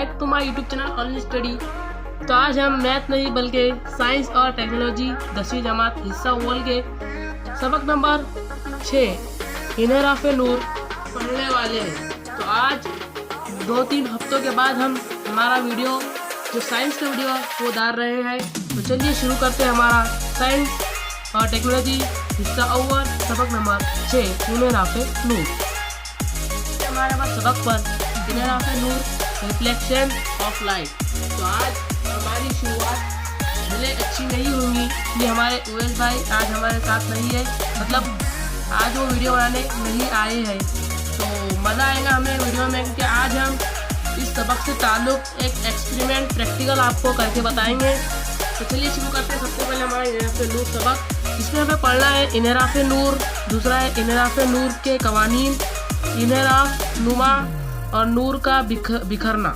Back to my YouTube channel online study. तो आज हम मैथ नहीं बल्कि साइंस और टेक्नोलॉजी 10वीं जमात हिस्सा अव्वल के सबक नंबर 6 इनहराफ नूर पढ़ने वाले हैं। तो आज 2-3 हफ्तों के बाद हम हमारा वीडियो जो साइंस का वीडियो वो डाल रहे हैं। तो चलिए शुरू करते हैं हमारा साइंस और टेक्नोलॉजी हिस्सा अव्वल सबक नंबर 6 इनहराफ नूर। हमारे पास सबक पर इनहराफ नूर रिफ्लेक्शन ऑफ लाइट। तो आज हमारी शुरुआत भले अच्छी नहीं होंगी कि हमारे ओएस भाई आज हमारे साथ नहीं है, मतलब आज वो वीडियो बनाने नहीं आए हैं। तो मज़ा आएगा हमें वीडियो में क्योंकि आज हम इस सबक से ताल्लुक़ एक एक्सपेरिमेंट प्रैक्टिकल आपको करके बताएंगे। तो चलिए शुरू करते हैं। सबसे पहले हमारा इनहराफ नूर सबक, इसमें हमें पढ़ना है इनहराफ नूर, दूसरा है इनहराफ नूर के कवानीन, इनहराफ नुमा और नूर का बिखरना।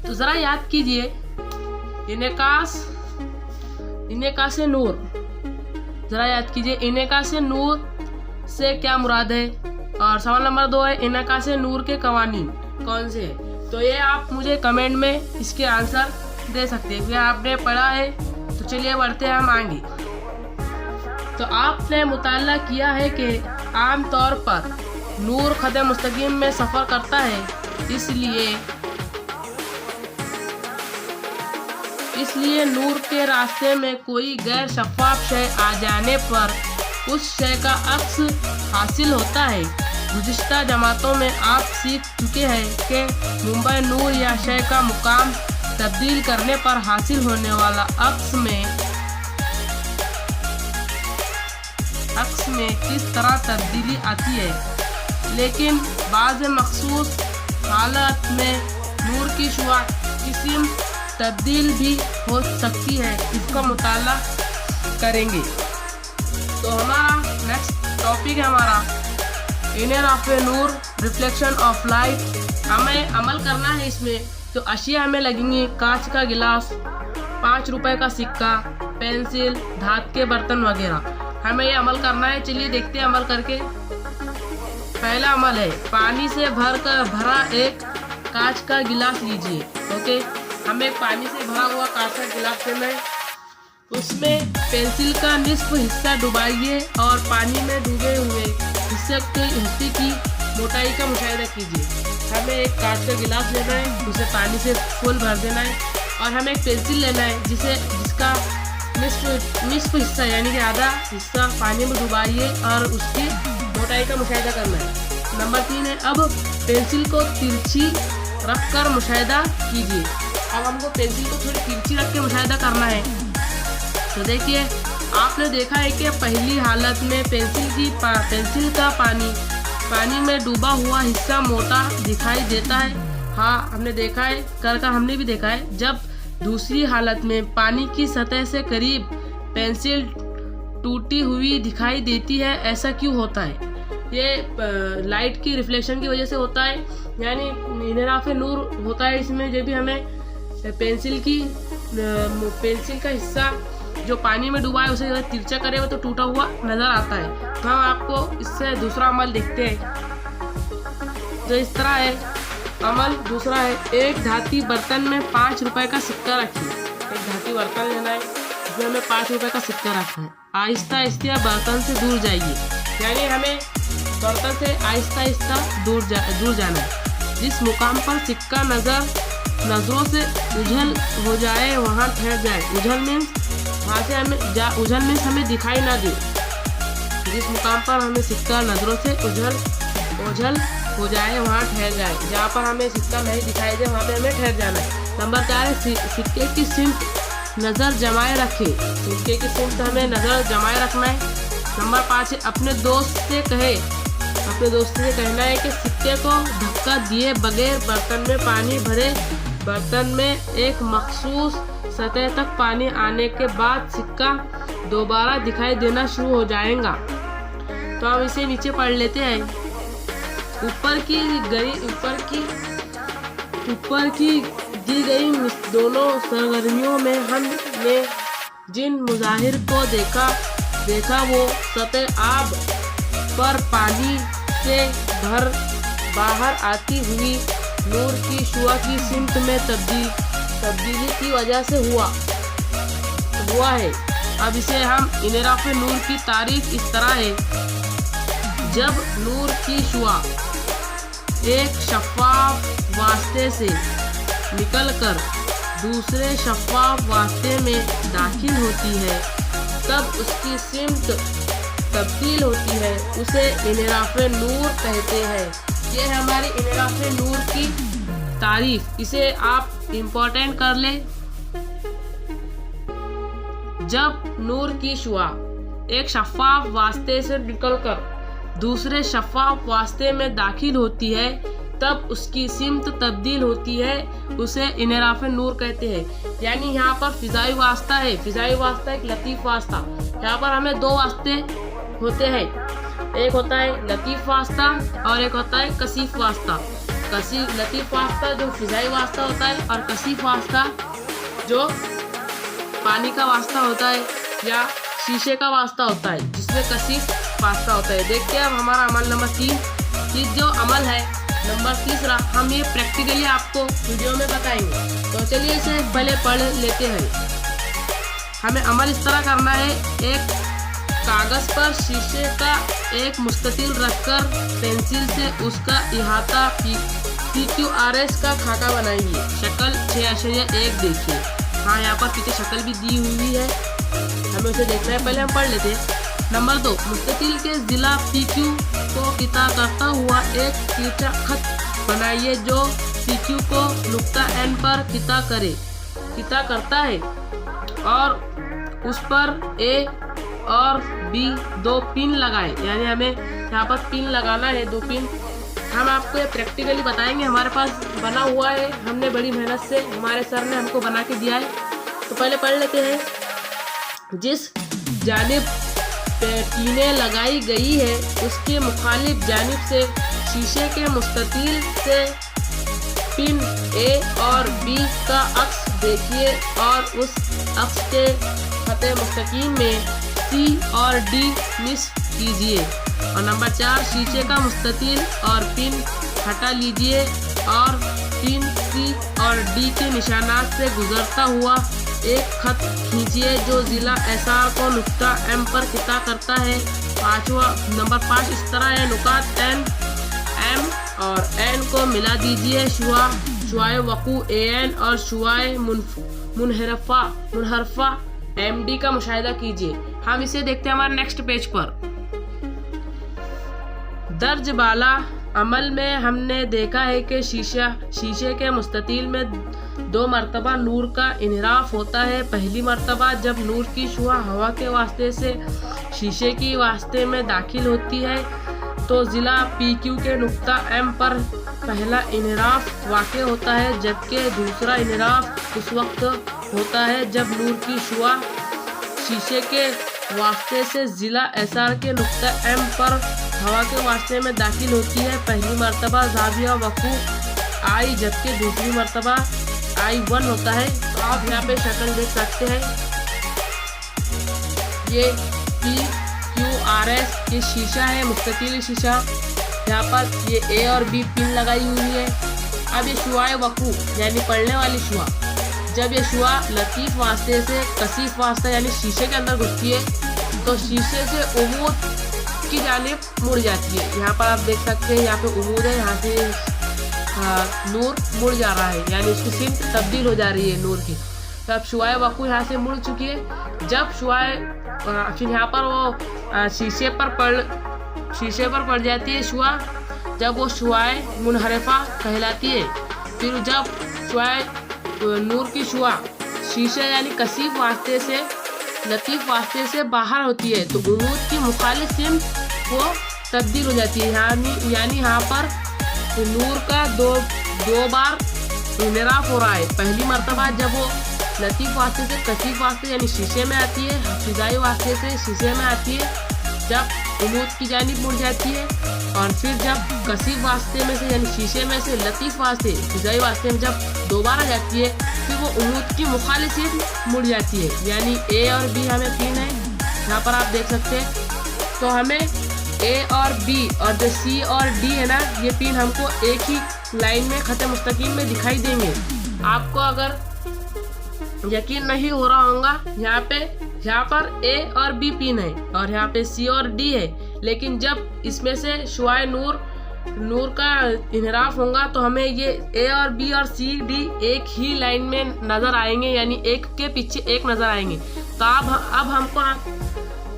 तो ज़रा याद कीजिए इनेकास नूर, ज़रा याद कीजिए इनेकास नूर से क्या मुराद है। और सवाल नंबर 2 है इनेकास नूर के कवानीन कौन से हैं। तो ये आप मुझे कमेंट में इसके आंसर दे सकते हैं। फिर आपने पढ़ा है तो चलिए बढ़ते हैं हम आगे। तो आपने मुताला किया है कि आम तौर पर नूर खत मुस्तकीम में सफ़र करता है, इसलिए नूर के रास्ते में कोई गैर शफ़ाफ शय आ जाने पर उस शय का अक्स हासिल होता है। गुज़िश्ता जमातों में आप सीख चुके हैं कि मुंबई नूर या शय का मुकाम तब्दील करने पर हासिल होने वाला अक्स में किस तरह तब्दीली आती है। लेकिन बाज़ मखसूस हालत में नूर की शुआ किस्म तब्दील भी हो सकती है। इसका मुताला करेंगे। तो हमारा नेक्स्ट टॉपिक है हमारा इनहराफ नूर रिफ्लेक्शन ऑफ लाइट। हमें अमल करना है इसमें। तो अशिया हमें लगेंगी कांच का गिलास, 5 रुपए का सिक्का, पेंसिल, धातु के बर्तन वगैरह। हमें ये अमल करना है। चलिए देखते हैं अमल करके। पहला अमल है पानी से भरा एक कांच का गिलास लीजिए। ओके, हमें पानी से भरा हुआ कांच का गिलास लेना है। उसमें पेंसिल का निस्फ हिस्सा डुबाइए और पानी में डूबे हुए हिस्से की मोटाई का मुशाहिदा कीजिए। हमें एक कांच का गिलास लेना है, उसे पानी से फुल भर देना है और हमें एक पेंसिल लेना है जिसका निस्फ हिस्सा यानी कि आधा हिस्सा पानी में डुबाइए और उसकी मोटाई का मुशाहिदा करना है। नंबर 3 है अब पेंसिल को तिरछी रख कर मुशाहिदा कीजिए। अब हमको पेंसिल को थोड़ी तिरछी रख के मुशाहिदा करना है। तो देखिए आपने देखा है कि पहली हालत में पेंसिल का पानी में डूबा हुआ हिस्सा मोटा दिखाई देता है। हाँ, हमने देखा है, कर हमने भी देखा है। जब दूसरी हालत में पानी की सतह से करीब पेंसिल टूटी हुई दिखाई देती है। ऐसा क्यों होता है? ये लाइट की रिफ्लेक्शन की वजह से होता है, यानी इनहराफ नूर होता है इसमें। जब भी हमें पेंसिल का हिस्सा जो पानी में डूबा है उसे अगर तिरछा करे वो तो टूटा हुआ नज़र आता है। तो हम आपको इससे दूसरा अमल देखते हैं। तो इस तरह है अमल। दूसरा है एक धाती बर्तन में 5 रुपए का सिक्का रखिए। एक धाती बर्तन लेना है, इसमें हमें 5 रुपए का सिक्का रखना है। आहिस्ता आहिस्ता बर्तन से दूर जाइए, यानी हमें बर्तन से आहिस्ता आहिस्ता दूर जाना है। जिस मुकाम पर सिक्का नज़रों से उझल हो जाए वहाँ ठहर जाए। उझल मीन्स हमें दिखाई ना दे। जिस मुकाम पर हमें सिक्का नज़रों से ओझल हो जाए वहाँ ठहर जाए। जहाँ पर हमें सिक्का नहीं दिखाई दे वहाँ पे हमें ठहर जाना है। नंबर 4 है सिक्के की सिमत नज़र जमाए रखें। सिक्के की सिमत हमें नज़र जमाए रखना है। नंबर 5 है अपने दोस्त से कहना है कि सिक्के को धक्का दिए बगैर बर्तन में पानी भरे। बर्तन में एक मखसूस सतह तक पानी आने के बाद सिक्का दोबारा दिखाई देना शुरू हो जाएगा। तो हम इसे नीचे पढ़ लेते हैं। ऊपर की दी गई दोनों सरगर्मियों में हमने जिन मुजाहिर को देखा वो सतह आब पर पानी से बाहर आती हुई नूर की शुआ की सिमत में तब्दीली की वजह से हुआ है। अब इसे हम इनराफ नूर की तारीफ इस तरह है, जब नूर की शुआ एक शफ़ाफ वास्ते से निकलकर दूसरे शफ़ाफ वास्ते में दाखिल होती है, तब उसकी सिमत तब्दील होती है, उसे इनराफ नूर कहते हैं। ये है हमारी इनराफ नूर की तारीफ, इसे आप इम्पोर्टेंट कर ले। जब नूर की शुआ एक शफ़ाफ वास्ते से निकलकर दूसरे शफ़ाफ वास्ते में दाखिल होती है, तब उसकी सिमत तब्दील होती है, उसे इनराफ नूर कहते हैं। यानी यहाँ पर फ़िज़ाई वास्ता है, फ़िज़ाई वास्ता एक लतीफ़ वास्ता। यहाँ पर हमें दो वास्ते होते हैं, एक होता है लतीफ़ वास्ता और एक होता है कसीफ़ वास्ता। लतीफ़ वास्ता जो फ़िज़ाई वास्ता होता है और कसीफ़ वास्ता जो पानी का वास्ता होता है या शीशे का वास्ता होता है, जिसमें कसीफ़ वास्ता होता है। देखते हैं अब हमारा अमल नंबर 3 जो अमल है नंबर 3 हम ये प्रैक्टिकली आपको वीडियो में बताएंगे। तो चलिए इसे पहले पढ़ लेते हैं। हमें अमल इस तरह करना है, एक कागज़ पर शीशे का एक मुस्ततिल रखकर पेंसिल से उसका इहाता PQRS का खाका बनाइए। शक्ल 6.1 देखिए। हाँ, यहाँ पर पीछे शक्ल भी दी हुई है, हमें उसे देखना है। पहले हम पढ़ लेते हैं। नंबर 2, मुस्ततिल के ज़िला PQ को किता करता हुआ एक तिरछा खत बनाइए जो PQ को नुक्ता N पर किता करता है और उस पर A और B 2 पिन लगाए। यानी हमें यहाँ पर पिन लगाना है, 2 पिन। हम आपको ये प्रैक्टिकली बताएंगे, हमारे पास बना हुआ है, हमने बड़ी मेहनत से हमारे सर ने हमको बना के दिया है। तो पहले पढ़ लेते हैं। जिस जानिब पिनें लगाई गई है उसके मुखालिफ जानिब से शीशे के मुस्ततिल से पिन A और B का अक्स देखिए और उस अक्स के खते मुस्तकीम में C और D मिस कीजिए। और नंबर 4, शीशे का मुस्ततिल और पिन हटा लीजिए और पिन C और D के निशानात से गुजरता हुआ एक खत खींचिए जो ज़िला एसार को नुक्ता M पर किता करता है। नंबर 5 इस तरह है। नुकात N, M और N को मिला दीजिए। शुआए वकू AN और शुआए मुनहरफा MD का मुशाहिदा कीजिए। हम इसे देखते हैं हमारे नेक्स्ट पेज पर। दर्ज बाला अमल में हमने देखा है कि शीशे के मुस्ततिल में 2 मरतबा नूर का इनराफ होता है। पहली मरतबा जब नूर की शुआ हवा के वास्ते से शीशे की वास्ते में दाखिल होती है तो ज़िला PQ के नुक्ता M पर पहला इनराफ वाक़ होता है, जबकि दूसरा इनराफ उस वक्त होता है जब नूर की शुआ शीशे के वास्ते से ज़िला एसार के नुक्ता M पर हवा के वास्ते में दाखिल होती है। पहली मरतबा ज़ाविया वकू I जबकि दूसरी मरतबा I1 होता है। तो आप यहाँ पे शक्ल देख सकते हैं, ये PQRS ये शीशा है, मुस्तकिल शीशा। यहाँ पर ये A और B पिन लगाई हुई है। अब ये शुआए वकू यानी पढ़ने वाली शुआ, जब ये शुआ लतीफ़ वास्ते से कसीफ़ वास्ता यानी शीशे के अंदर घुसती है तो शीशे से उमूद की जानिब मुड़ जाती है। यहाँ पर आप देख सकते हैं, यहाँ पे उमूद है, यहाँ से नूर मुड़ जा रहा है, यानी उसकी सिमत तब्दील हो जा रही है नूर की। तो अब शुआए वकू यहाँ से मुड़ चुकी है। जब शुआए फिर यहाँ पर वो शीशे पर पड़ जाती है शुआ, जब वो शुआए मुनहरफा कहलाती है। फिर जब शुआए नूर की शुआ शीशे यानी कसीफ़ वास्ते से लतीफ़ वास्ते से बाहर होती है तो उमूद की मुखालिफ सिमत वो तब्दील हो जाती है। यानी यहाँ पर नूर का दो बार इनराफ हो रहा है। पहली मरतबा जब वो लतीफ़ वास्ते से कसीफ़ वास्ते यानी शीशे में आती है, फ़िज़ाई वास्ते से शीशे में आती है, जब उमूद की जानिब मुड़ जाती है। और फिर जब कसीफ़ वास्ते में से यानी शीशे में से लतीफ़ वास्ते फ़िज़ाई वास्ते में जब दोबारा जाती है फिर वो उमूद की मुखालिफ सिमत मुड़ जाती है। यानी A और B हमें पिन है, यहाँ पर आप देख सकते हैं। तो हमें A और B और जो C और D है ना, ये पिन हमको एक ही लाइन में खत मुस्तकीम में दिखाई देंगे। आपको अगर यकीन नहीं हो रहा होगा, यहाँ पर ए और बी पिन है और यहाँ पे सी और डी है, लेकिन जब इसमें से शुआए नूर का इनहराफ होगा तो हमें ये ए और बी और सी डी एक ही लाइन में नज़र आएंगे, यानी एक के पीछे एक नज़र आएंगे। तो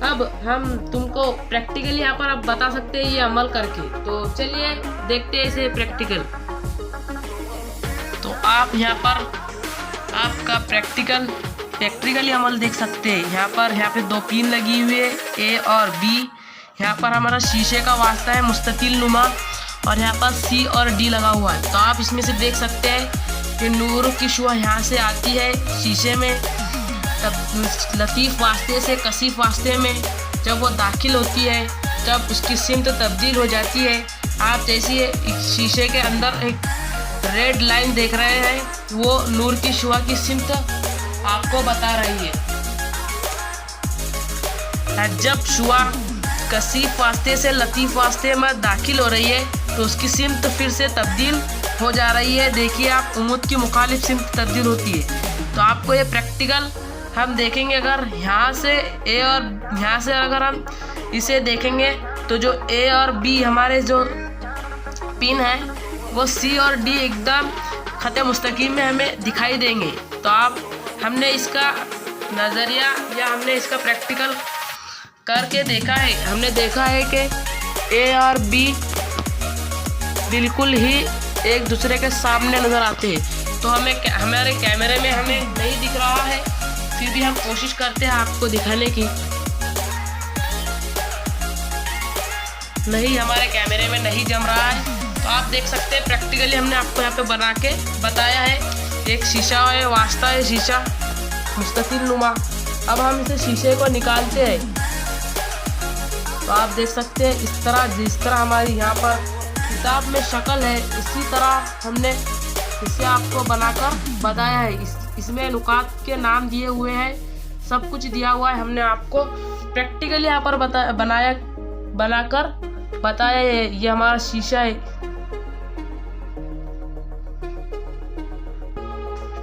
अब हम तुमको प्रैक्टिकली यहाँ पर अब बता सकते हैं ये अमल करके। तो चलिए देखते हैं इसे प्रैक्टिकल। तो आप यहाँ पर आपका प्रैक्टिकली अमल देख सकते हैं। यहाँ पे दो पिन लगी हुई है, ए और बी। यहाँ पर हमारा शीशे का वास्ता है मुस्ततिल नुमा और यहाँ पर सी और डी लगा हुआ है। तो आप इसमें से देख सकते हैं कि नूर की शुआ यहाँ से आती है शीशे में, तब लतीफ़ वास्ते से कसीफ वास्ते में जब वो दाखिल होती है तब उसकी सिमत तब्दील हो जाती है। आप जैसे शीशे के अंदर एक रेड लाइन देख रहे हैं, वो नूर की शुआ की सिमत आपको बता रही है। जब शुआ कसीफ वास्ते से लतीफ़ वास्ते में दाखिल हो रही है तो उसकी सिमत फिर से तब्दील हो जा रही है। देखिए आप, उम्मत की मुखालिफ सिमत तब्दील होती है। तो आपको ये प्रैक्टिकल हम देखेंगे। अगर यहाँ से ए और यहाँ से अगर हम इसे देखेंगे तो जो ए और बी हमारे जो पिन है वो सी और डी एकदम खत मुस्तकीम में हमें दिखाई देंगे। तो हमने इसका नज़रिया या हमने इसका प्रैक्टिकल करके देखा है। हमने देखा है कि ए और बी बिल्कुल ही एक दूसरे के सामने नज़र आते हैं। तो हमारे कैमरे में हमें नहीं दिख रहा है, फिर भी हम कोशिश करते हैं आपको दिखाने की। नहीं, हमारे कैमरे में नहीं जम रहा है। तो आप देख सकते हैं प्रैक्टिकली हमने आपको यहाँ पे बना के बताया है। एक शीशा है, वास्ता है शीशा मुस्ततिल नुमा। अब हम इसे शीशे को निकालते हैं। तो आप देख सकते हैं इस तरह, जिस तरह हमारी यहाँ पर किताब में शक्ल है, इसी तरह हमने इसे आपको बनाकर बताया है। इसमें नुकात के नाम दिए हुए हैं, सब कुछ दिया हुआ है। हमने आपको प्रैक्टिकली यहाँ पर बनाकर बताया है। ये हमारा शीशा है।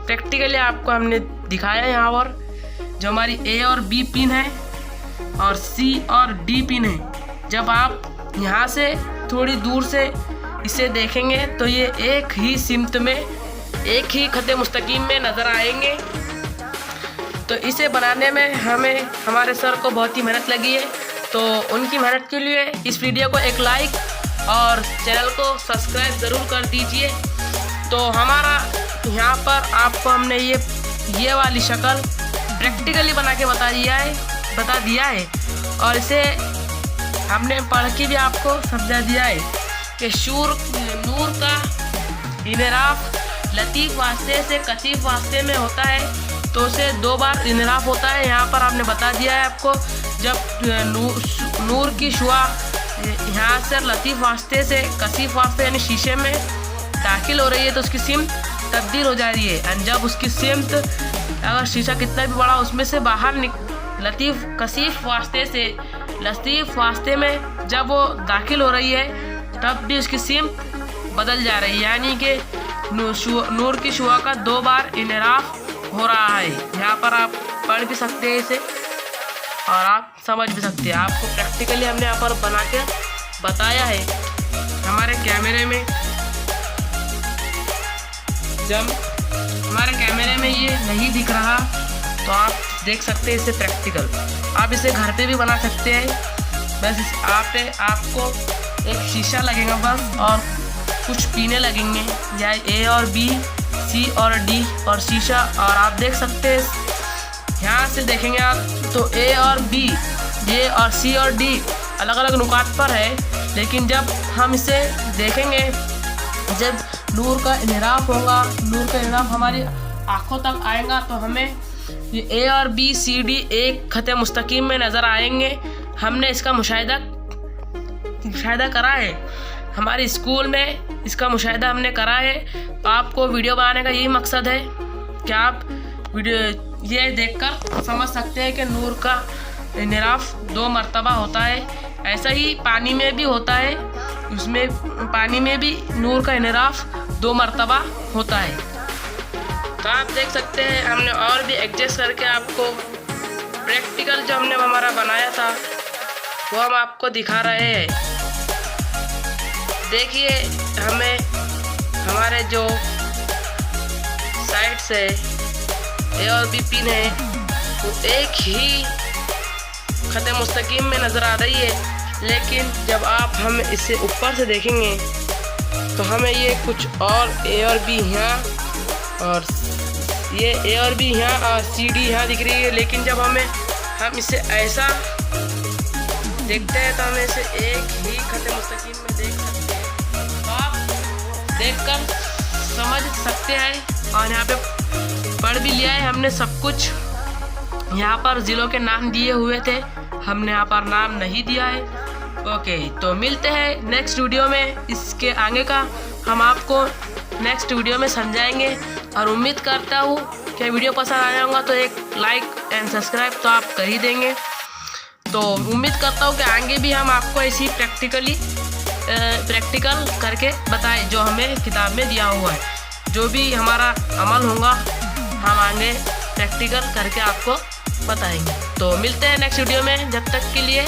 प्रैक्टिकली आपको हमने दिखाया है। यहाँ पर जो हमारी ए और बी पिन है और सी और डी पिन है, जब आप यहाँ से थोड़ी दूर से इसे देखेंगे तो ये एक ही सिमत में, एक ही खत मुस्तकीम में नज़र आएंगे। तो इसे बनाने में हमारे सर को बहुत ही मेहनत लगी है। तो उनकी मेहनत के लिए इस वीडियो को एक लाइक और चैनल को सब्सक्राइब ज़रूर कर दीजिए। तो हमारा यहाँ पर आपको हमने ये वाली शक्ल प्रैक्टिकली बना के बता दिया है और इसे हमने पढ़ के भी आपको समझा दिया है कि नूर का इनहराफ लतीफ़ वास्ते से कसीफ वास्ते में होता है, तो उसे 2 बार इनहराफ होता है। यहाँ पर हमने बता दिया है आपको, जब नूर की शुआ यहाँ से लतीफ़ वास्ते से कसीफ वास्ते यानी शीशे में दाखिल हो रही है तो उसकी सिमत तब्दील हो जा रही है। और जब उसकी सिमत, अगर शीशा कितना भी बड़ा, उसमें से बाहर लतीफ़ कसीफ वास्ते से लतीफ़ वास्ते में जब वो दाखिल हो रही है तब भी उसकी सिमत बदल जा रही है, यानी कि नूर की शुआ का 2 बार इनहराफ हो रहा है। यहाँ पर आप पढ़ भी सकते हैं इसे और आप समझ भी सकते हैं। आपको प्रैक्टिकली हमने यहाँ पर बना के बताया है। हमारे कैमरे में जब हमारे कैमरे में ये नहीं दिख रहा तो आप देख सकते हैं इसे प्रैक्टिकल। आप इसे घर पे भी बना सकते हैं। बस आपको एक शीशा लगेगा बस और कुछ पीने लगेंगे, या ए और बी, सी और डी और शीशा। और आप देख सकते हैं यहाँ से देखेंगे आप तो ए और बी, ये और सी और डी अलग अलग नुकात पर है, लेकिन जब हम इसे देखेंगे, जब नूर का इनहराफ होगा, नूर का इनहराफ हमारी आँखों तक आएगा तो हमें ये ए और बी, सी, डी एक खत मुस्तकीम में नज़र आएंगे। हमने इसका मुशाहिदा करा है, हमारे स्कूल में इसका मुशाहिदा हमने करा है। तो आपको वीडियो बनाने का यही मकसद है कि आप वीडियो ये देखकर समझ सकते हैं कि नूर का इनहराफ 2 मरतबा होता है। ऐसा ही पानी में भी होता है, उसमें पानी में भी नूर का इनराफ 2 मरतबा होता है। तो आप देख सकते हैं हमने और भी एडजस्ट करके आपको प्रैक्टिकल जो हमने हमारा बनाया था वो हम आपको दिखा रहे हैं। देखिए हमें हमारे जो साइड से ए और बी पिन है वो एक ही खत मुस्तकीम में नज़र आ रही है, लेकिन जब आप हम इसे ऊपर से देखेंगे तो हमें ये कुछ और ए और बी यहाँ और ये ए और बी यहाँ और सी डी यहाँ दिख रही है। लेकिन जब हम इसे ऐसा देखते हैं तो हमें इसे एक ही खत मुस्तकीम में देख सकते हैं। तो आप देखकर समझ सकते हैं और यहाँ पे पढ़ भी लिया है हमने सब कुछ। यहाँ पर ज़िलों के नाम दिए हुए थे, हमने यहाँ पर नाम नहीं दिया है। ओके, तो मिलते हैं नेक्स्ट वीडियो में। इसके आगे का हम आपको नेक्स्ट वीडियो में समझाएंगे और उम्मीद करता हूँ कि वीडियो पसंद आया होगा तो एक लाइक एंड सब्सक्राइब तो आप कर ही देंगे। तो उम्मीद करता हूँ कि आगे भी हम आपको ऐसी प्रैक्टिकल करके बताएं जो हमें किताब में दिया हुआ है। जो भी हमारा अमल होगा हम आगे प्रैक्टिकल करके आपको बताएंगे। तो मिलते हैं नेक्स्ट वीडियो में, जब तक के लिए